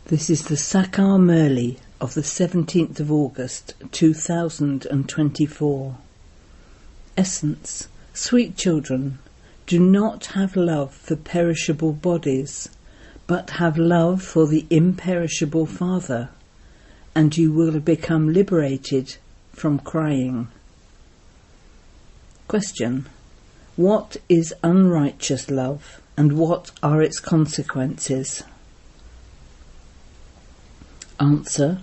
This is the Sakar Murli of the 17th of August 2024. Essence: sweet children, do not have love for perishable bodies, but have love for the imperishable Father, and you will become liberated from crying. Question: what is unrighteous love, and what are its consequences? Answer: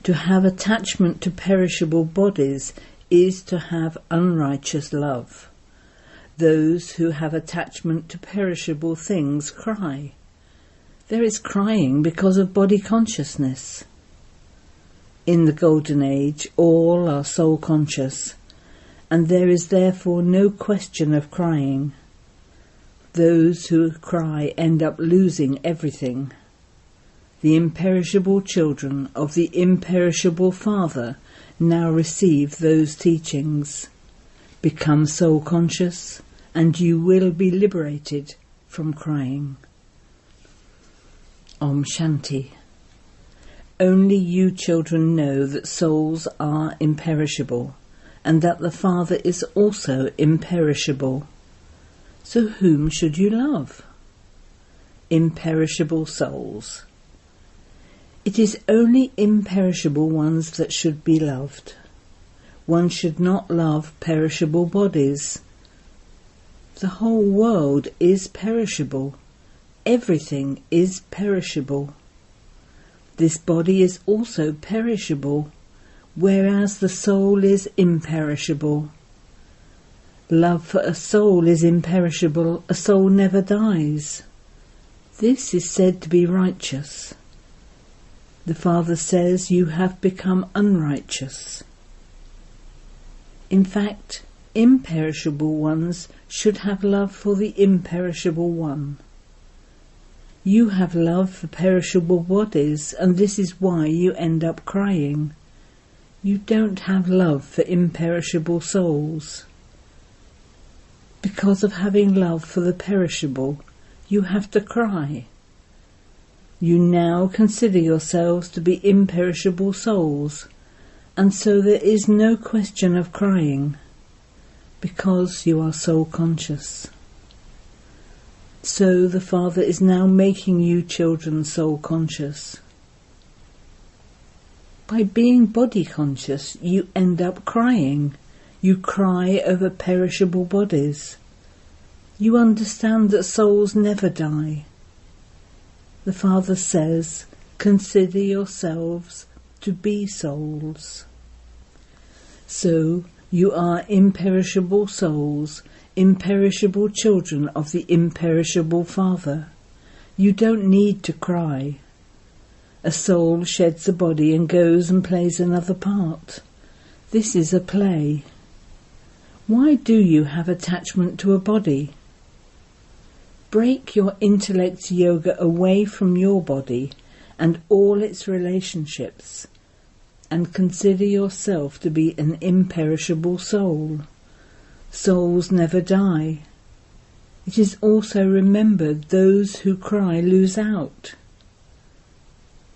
to have attachment to perishable bodies is to have unrighteous love. Those who have attachment to perishable things cry. There is crying because of body consciousness. In the Golden Age, all are soul conscious, and there is therefore no question of crying. Those who cry end up losing everything. The imperishable children of the imperishable Father now receive those teachings. Become soul conscious, and you will be liberated from crying. Om Shanti. Only you children know that souls are imperishable, and that the Father is also imperishable. So whom should you love? Imperishable souls. It is only imperishable ones that should be loved. One should not love perishable bodies. The whole world is perishable. Everything is perishable. This body is also perishable, whereas the soul is imperishable. Love for a soul is imperishable. A soul never dies. This is said to be righteous. The Father says you have become unrighteous. In fact, imperishable ones should have love for the imperishable one. You have love for perishable bodies, and this is why you end up crying. You don't have love for imperishable souls. Because of having love for the perishable, you have to cry. You now consider yourselves to be imperishable souls, and so there is no question of crying, because you are soul conscious. So the Father is now making you children soul conscious. By being body conscious, you end up crying. You cry over perishable bodies. You understand that souls never die. The Father says, consider yourselves to be souls. So you are imperishable souls, imperishable children of the imperishable Father. You don't need to cry. A soul sheds a body and goes and plays another part. This is a play. Why do you have attachment to a body? Break your intellect yoga away from your body and all its relationships, and consider yourself to be an imperishable soul. Souls never die. It is also remembered those who cry lose out.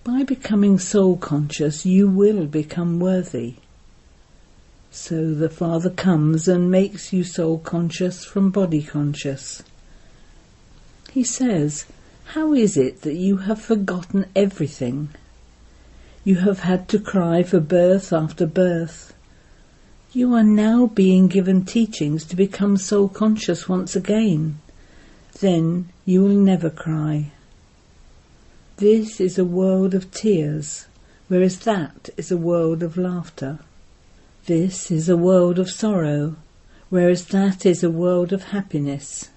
By becoming soul conscious, you will become worthy. So the Father comes and makes you soul conscious from body conscious. He says, how is it that you have forgotten everything? You have had to cry for birth after birth. You are now being given teachings to become soul conscious once again. Then you will never cry. This is a world of tears, whereas that is a world of laughter. This is a world of sorrow, whereas that is a world of happiness.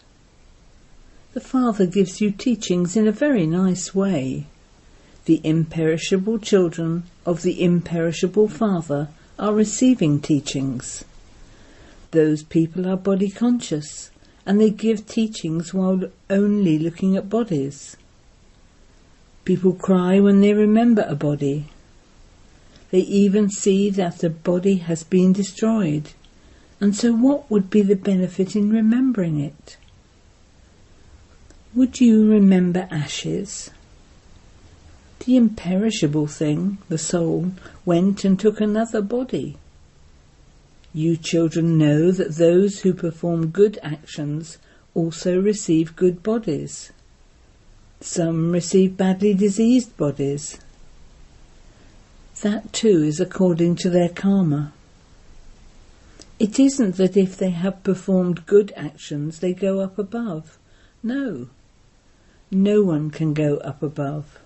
The Father gives you teachings in a very nice way. The imperishable children of the imperishable Father are receiving teachings. Those people are body conscious, and they give teachings while only looking at bodies. People cry when they remember a body. They even see that a body has been destroyed, and so what would be the benefit in remembering it? Would you remember ashes? The imperishable thing, the soul, went and took another body. You children know that those who perform good actions also receive good bodies. Some receive badly diseased bodies. That too is according to their karma. It isn't that if they have performed good actions they go up above. No. No one can go up above.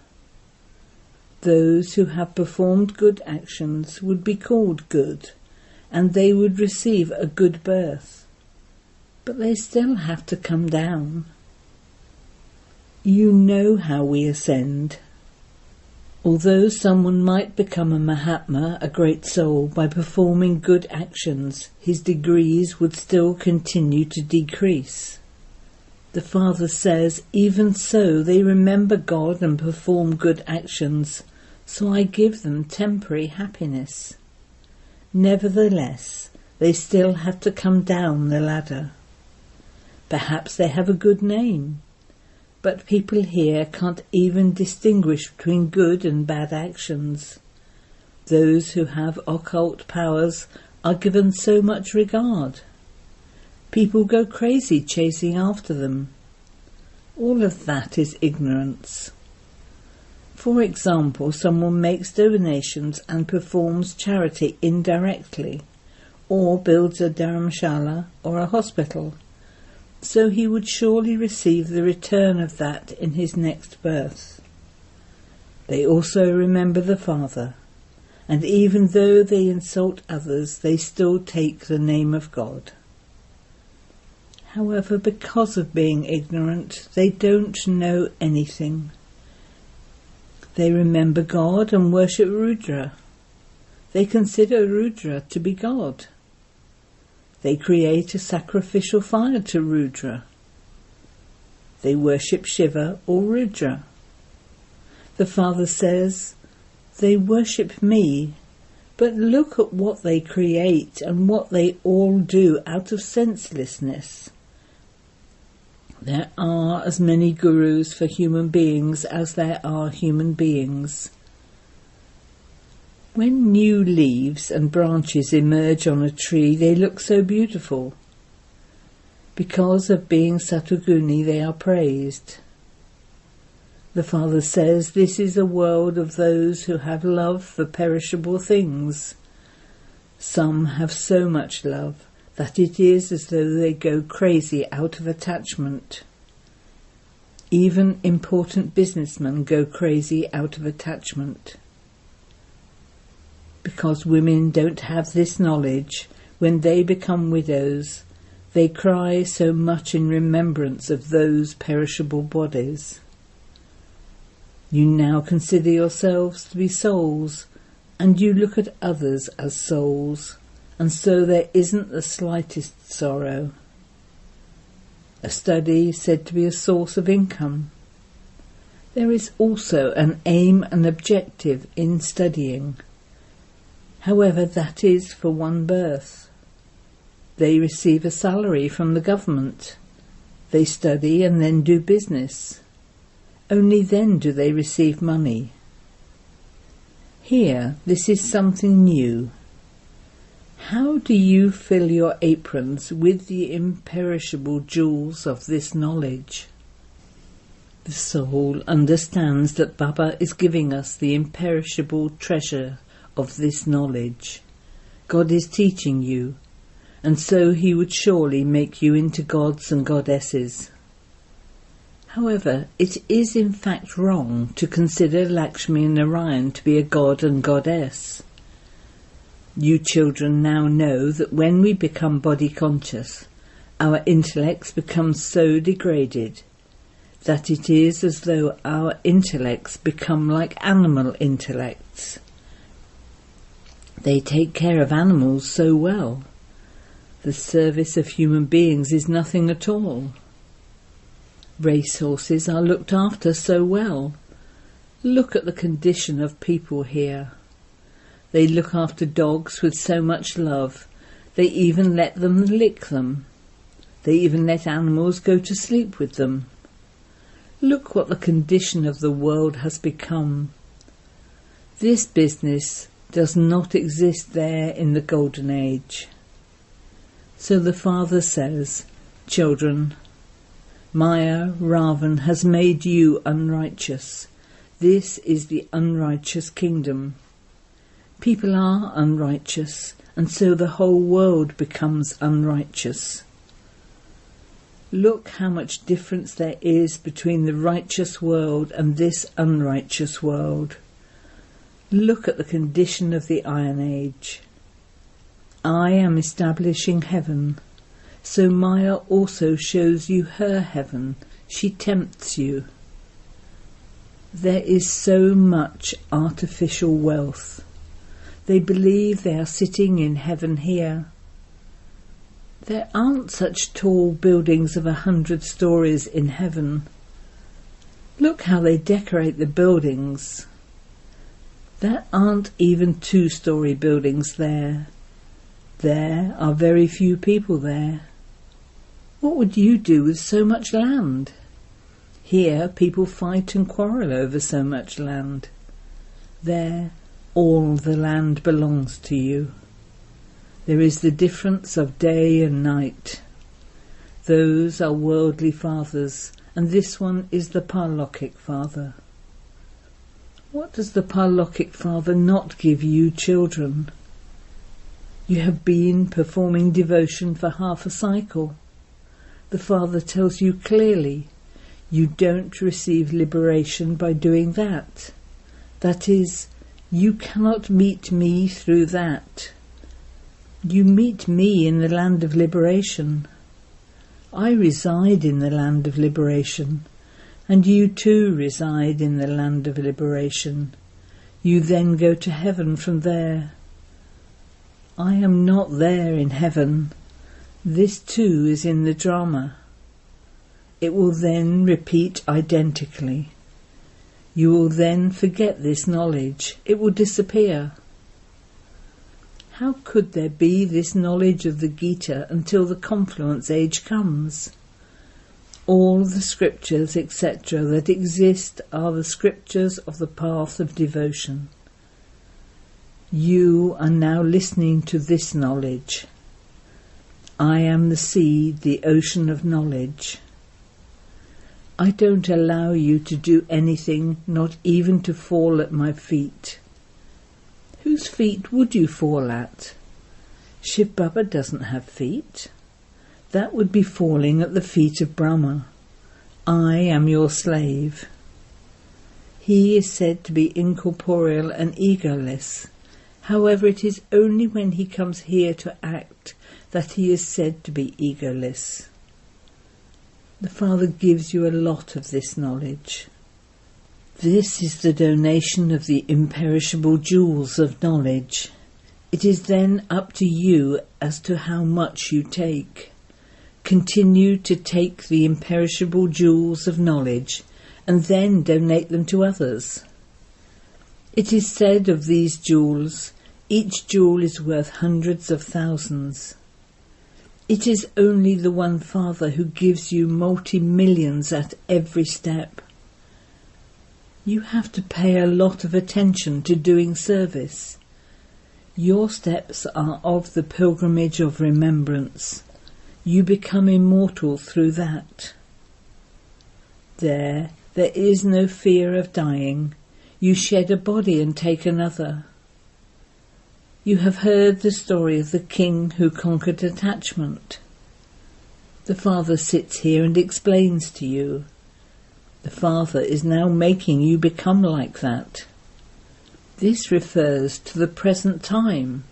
Those who have performed good actions would be called good, and they would receive a good birth. But they still have to come down. You know how we ascend. Although someone might become a Mahatma, a great soul, by performing good actions, his degrees would still continue to decrease. The Father says, even so they remember God and perform good actions, so I give them temporary happiness. Nevertheless, they still have to come down the ladder. Perhaps they have a good name, but people here can't even distinguish between good and bad actions. Those who have occult powers are given so much regard. People go crazy chasing after them. All of that is ignorance. For example, someone makes donations and performs charity indirectly, or builds a dharamshala or a hospital, so he would surely receive the return of that in his next birth. They also remember the Father, and even though they insult others, they still take the name of God. However, because of being ignorant, they don't know anything. They remember God and worship Rudra. They consider Rudra to be God. They create a sacrificial fire to Rudra. They worship Shiva or Rudra. The Father says, they worship me, but look at what they create and what they all do out of senselessness. There are as many gurus for human beings as there are human beings. When new leaves and branches emerge on a tree, they look so beautiful. Because of being Satoguni, they are praised. The Father says this is a world of those who have love for perishable things. Some have so much love that it is as though they go crazy out of attachment. Even important businessmen go crazy out of attachment. Because women don't have this knowledge, when they become widows, they cry so much in remembrance of those perishable bodies. You now consider yourselves to be souls, and you look at others as souls, and so there isn't the slightest sorrow. A study is said to be a source of income. There is also an aim and objective in studying. However, that is for one birth. They receive a salary from the government. They study and then do business. Only then do they receive money. Here, this is something new. How do you fill your aprons with the imperishable jewels of this knowledge? The soul understands that Baba is giving us the imperishable treasure of this knowledge. God is teaching you, and so he would surely make you into gods and goddesses. However, it is in fact wrong to consider Lakshmi and Narayan to be a god and goddess. You children now know that when we become body conscious, our intellects become so degraded that it is as though our intellects become like animal intellects. They take care of animals so well. The service of human beings is nothing at all. Racehorses are looked after so well. Look at the condition of people here. They look after dogs with so much love. They even let them lick them. They even let animals go to sleep with them. Look what the condition of the world has become. This business does not exist there in the Golden Age. So the Father says, children, Maya, Ravan, has made you unrighteous. This is the unrighteous kingdom. People are unrighteous, and so the whole world becomes unrighteous. Look how much difference there is between the righteous world and this unrighteous world. Look at the condition of the Iron Age. I am establishing heaven, so Maya also shows you her heaven. She tempts you. There is so much artificial wealth. They believe they are sitting in heaven here. There aren't such tall buildings of 100 stories in heaven. Look how they decorate the buildings. There aren't even 2-story buildings there. There are very few people there. What would you do with so much land? Here people fight and quarrel over so much land. There, all the land belongs to you. There is the difference of day and night. Those are worldly fathers, and this one is the Parlokhic Father. What does the Parlokhic Father not give you children? You have been performing devotion for half a cycle. The Father tells you clearly, you don't receive liberation by doing that. That is, you cannot meet me through that. You meet me in the land of liberation. I reside in the land of liberation, and you too reside in the land of liberation. You then go to heaven from there. I am not there in heaven. This too is in the drama. It will then repeat identically. You will then forget this knowledge. It will disappear. How could there be this knowledge of the Gita until the confluence age comes? All the scriptures, etc., that exist are the scriptures of the path of devotion. You are now listening to this knowledge. I am the seed, the ocean of knowledge. I don't allow you to do anything, not even to fall at my feet. Whose feet would you fall at? Shivbaba doesn't have feet. That would be falling at the feet of Brahma. I am your slave. He is said to be incorporeal and egoless. However, it is only when he comes here to act that he is said to be egoless. The Father gives you a lot of this knowledge. This is the donation of the imperishable jewels of knowledge. It is then up to you as to how much you take. Continue to take the imperishable jewels of knowledge and then donate them to others. It is said of these jewels, each jewel is worth hundreds of thousands. It is only the one Father who gives you multi-millions at every step. You have to pay a lot of attention to doing service. Your steps are of the pilgrimage of remembrance. You become immortal through that. There is no fear of dying. You shed a body and take another. You have heard the story of the king who conquered attachment. The Father sits here and explains to you. The Father is now making you become like that. This refers to the present time.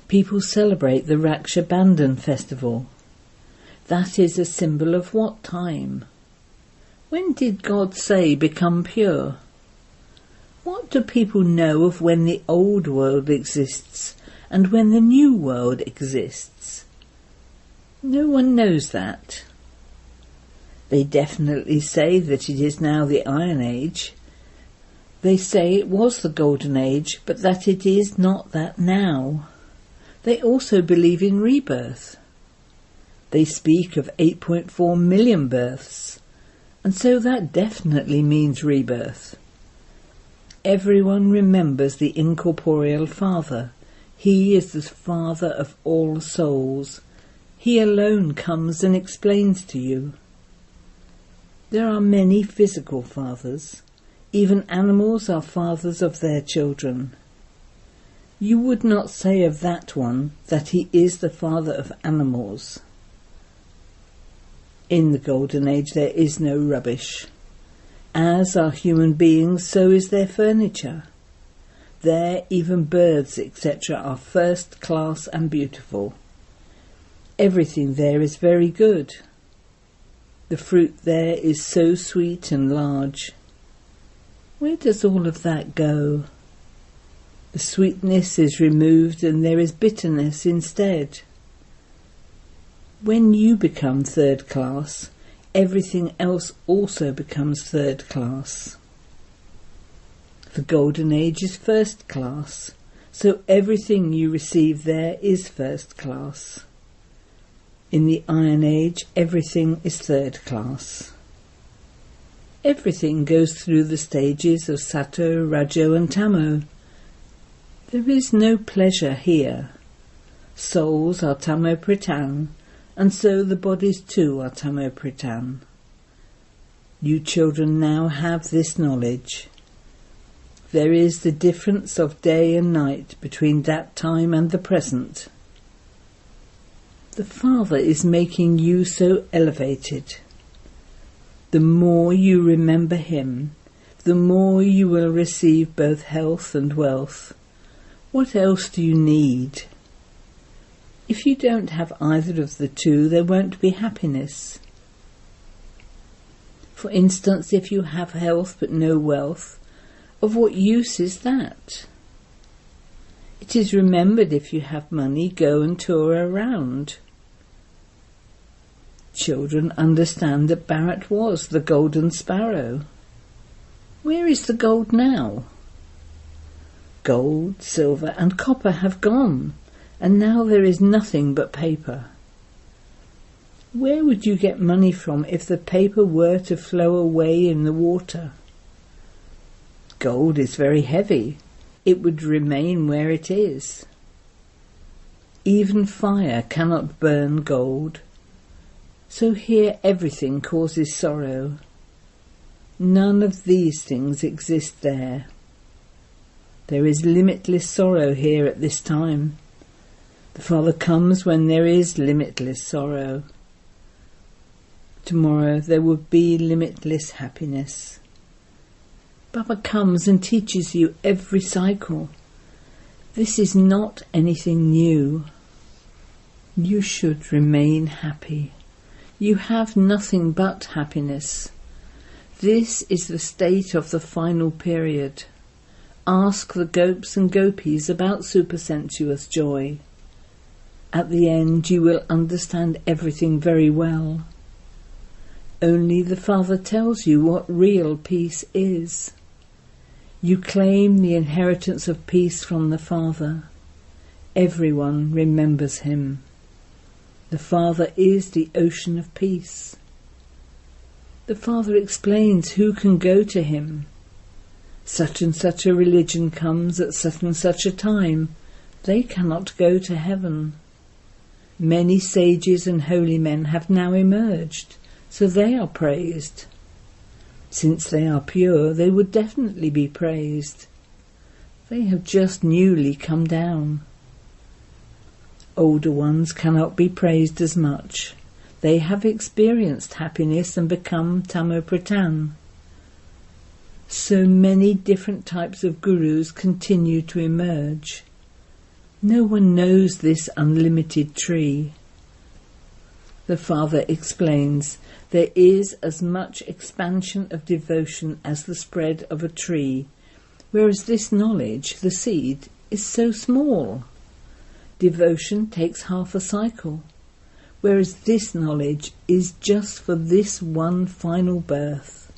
People celebrate the Raksha Bandhan festival. That is a symbol of what time? When did God say become pure? What do people know of when the old world exists and when the new world exists? No one knows that. They definitely say that it is now the Iron Age. They say it was the Golden Age, but that it is not that now. They also believe in rebirth. They speak of 8.4 million births, and so that definitely means rebirth. Everyone remembers the incorporeal Father. He is the Father of all souls. He alone comes and explains to you. There are many physical fathers. Even animals are fathers of their children. You would not say of that one that he is the father of animals. In the Golden Age there is no rubbish. As are human beings, so is their furniture. There even birds, etc. are first class and beautiful. Everything there is very good. The fruit there is so sweet and large. Where does all of that go? The sweetness is removed and there is bitterness instead. When you become third class, everything else also becomes third class. The Golden Age is first class, so everything you receive there is first class. In the Iron Age, everything is third class. Everything goes through the stages of Sato, Rajo and Tamo. There is no pleasure here. Souls are Tamo Pritan, and so the bodies too are Tamo Pritan. You children now have this knowledge. There is the difference of day and night between that time and the present. The Father is making you so elevated. The more you remember him, the more you will receive both health and wealth. What else do you need? If you don't have either of the two, there won't be happiness. For instance, if you have health but no wealth, of what use is that? It is remembered if you have money, go and tour around. Children understand that Bharat was the golden sparrow. Where is the gold now? Gold, silver and copper have gone, and now there is nothing but paper. Where would you get money from if the paper were to flow away in the water? Gold is very heavy. It would remain where it is. Even fire cannot burn gold. So here everything causes sorrow. None of these things exist there. There is limitless sorrow here at this time. The Father comes when there is limitless sorrow. Tomorrow there will be limitless happiness. Baba comes and teaches you every cycle. This is not anything new. You should remain happy. You have nothing but happiness. This is the state of the final period. Ask the gopis and gopis about supersensuous joy. At the end you will understand everything very well. Only the Father tells you what real peace is. You claim the inheritance of peace from the Father. Everyone remembers him. The Father is the ocean of peace. The Father explains who can go to him. Such and such a religion comes at such and such a time. They cannot go to heaven. Many sages and holy men have now emerged, so they are praised. Since they are pure, they would definitely be praised. They have just newly come down. Older ones cannot be praised as much. They have experienced happiness and become Tamo Pritan. So many different types of gurus continue to emerge. No one knows this unlimited tree. The Father explains, there is as much expansion of devotion as the spread of a tree, whereas this knowledge, the seed, is so small. Devotion takes half a cycle, whereas this knowledge is just for this one final birth.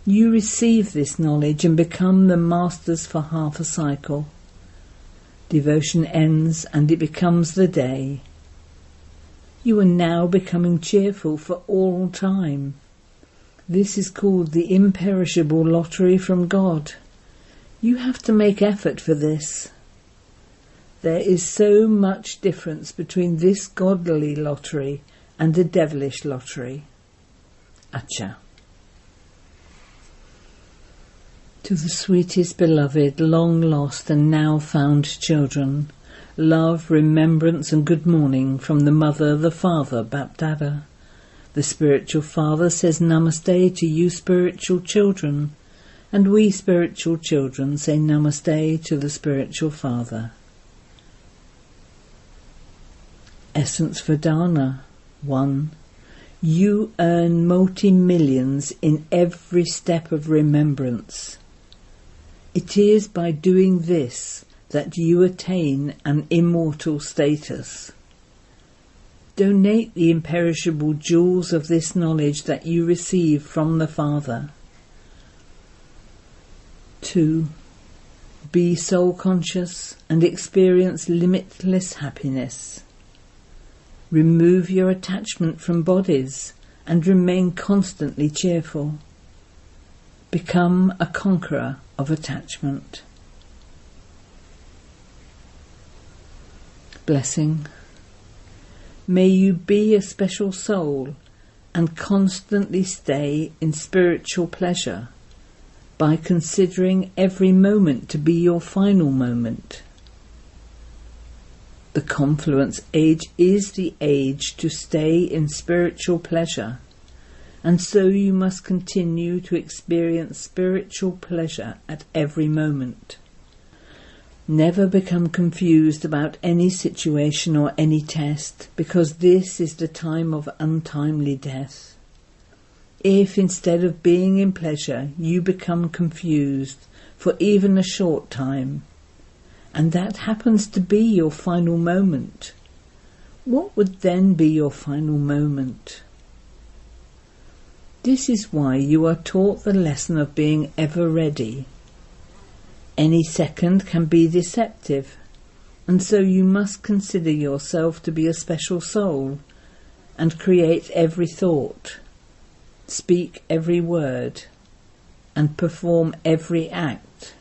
You receive this knowledge and become the masters for half a cycle. Devotion ends and it becomes the day. You are now becoming cheerful for all time. This is called the imperishable lottery from God. You have to make effort for this. There is so much difference between this godly lottery and the devilish lottery. Acha. To the sweetest beloved, long lost and now found children, love, remembrance and good morning from the Mother, the Father, BapDada. The spiritual Father says Namaste to you spiritual children, and we spiritual children say Namaste to the spiritual Father. Essence Vedana 1. You earn multi-millions in every step of remembrance. It is by doing this that you attain an immortal status. Donate the imperishable jewels of this knowledge that you receive from the Father. 2. Be soul conscious and experience limitless happiness. Remove your attachment from bodies and remain constantly cheerful. Become a conqueror of attachment. Blessing. May you be a special soul and constantly stay in spiritual pleasure by considering every moment to be your final moment. The confluence age is the age to stay in spiritual pleasure, and so you must continue to experience spiritual pleasure at every moment. Never become confused about any situation or any test, because this is the time of untimely death. If instead of being in pleasure you become confused for even a short time, and that happens to be your final moment, what would then be your final moment? This is why you are taught the lesson of being ever ready. Any second can be deceptive, and so you must consider yourself to be a special soul and create every thought, speak every word, and perform every act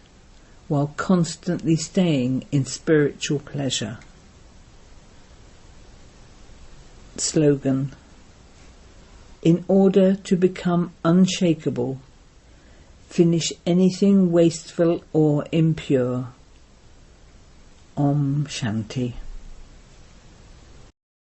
while constantly staying in spiritual pleasure. Slogan. In order to become unshakable, finish anything wasteful or impure. Om Shanti.